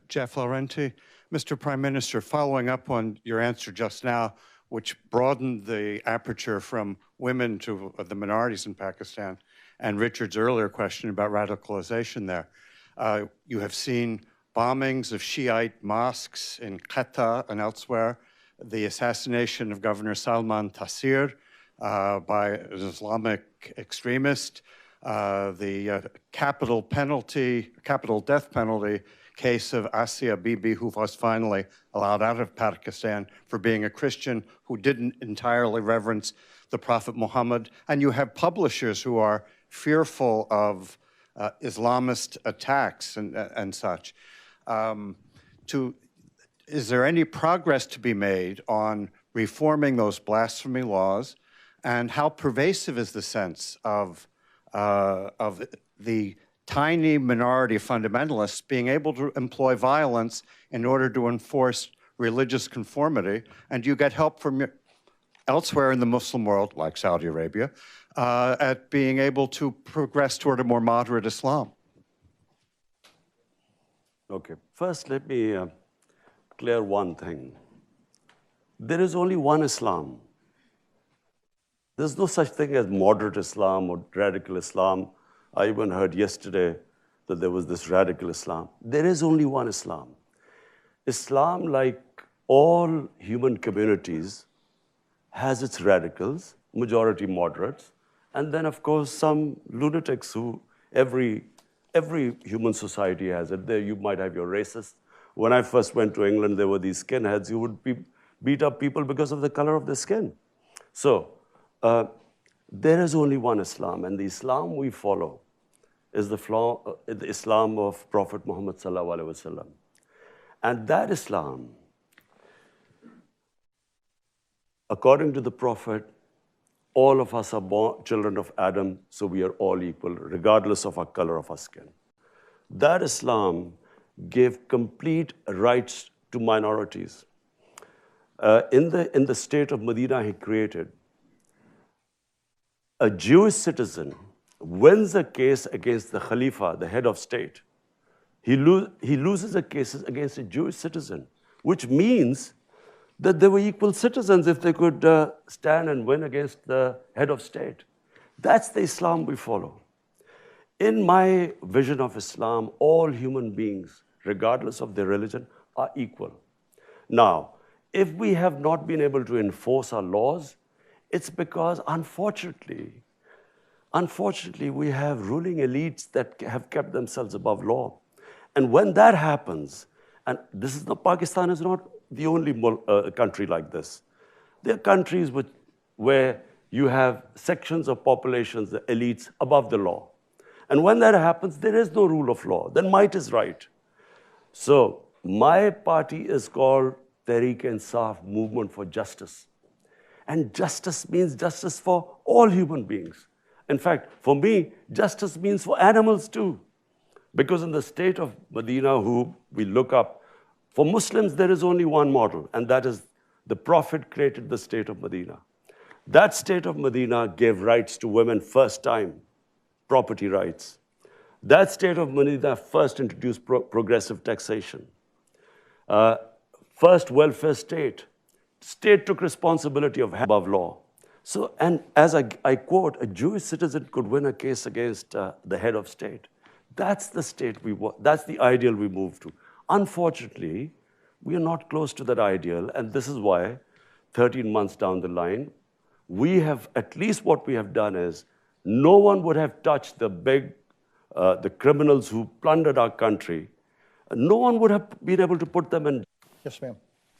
Jeff Laurenti. Mr. Prime Minister, following up on your answer just now, which broadened the aperture from women to the minorities in Pakistan, and Richard's earlier question about radicalization there, you have seen bombings of Shiite mosques in Quetta and elsewhere, the assassination of Governor Salman Taseer by an Islamic extremist, the capital death penalty case of Asia Bibi, who was finally allowed out of Pakistan for being a Christian who didn't entirely reverence the Prophet Muhammad. And you have publishers who are fearful of Islamist attacks and such. Is there any progress to be made on reforming those blasphemy laws? And how pervasive is the sense of the tiny minority of fundamentalists being able to employ violence in order to enforce religious conformity? And you get help from elsewhere in the Muslim world, like Saudi Arabia, at being able to progress toward a more moderate Islam. Okay, first let me clear one thing. There is only one Islam. There's no such thing as moderate Islam or radical Islam. I even heard yesterday that there was this radical Islam. There is only one Islam. Islam, like all human communities, has its radicals, majority moderates, and then, of course, some lunatics who every human society has it. There you might have your racists. When I first went to England, there were these skinheads who would beat up people because of the color of their skin. So there is only one Islam, and the Islam we follow is the Islam of Prophet Muhammad sallallahu alaihi wasallam. And that Islam, according to the Prophet, all of us are born children of Adam, so we are all equal, regardless of our color of our skin. That Islam gave complete rights to minorities. In the state of Medina he created, a Jewish citizen wins a case against the Khalifa, the head of state. He loses a case against a Jewish citizen, which means that they were equal citizens if they could stand and win against the head of state. That's the Islam we follow. In my vision of Islam, all human beings, regardless of their religion, are equal. Now, if we have not been able to enforce our laws, it's because, unfortunately, we have ruling elites that have kept themselves above law. And when that happens, and Pakistan is not the only country like this. There are countries where you have sections of populations, the elites, above the law. And when that happens, there is no rule of law. Then might is right. So my party is called Tehreek-e-Insaf, Movement for Justice. And justice means justice for all human beings. In fact, for me, justice means for animals too. Because in the state of Medina, who we look up, for Muslims, there is only one model, and that is the Prophet created the state of Medina. That state of Medina gave rights to women first time, property rights. That state of Medina first introduced progressive taxation. First welfare state. State took responsibility of above law. So, and as I quote, a Jewish citizen could win a case against the head of state. That's the state that's the ideal we move to. Unfortunately, we are not close to that ideal, and this is why 13 months down the line, we have, at least what we have done is, no one would have touched the criminals who plundered our country. No one would have been able to put them in. Yes, ma'am.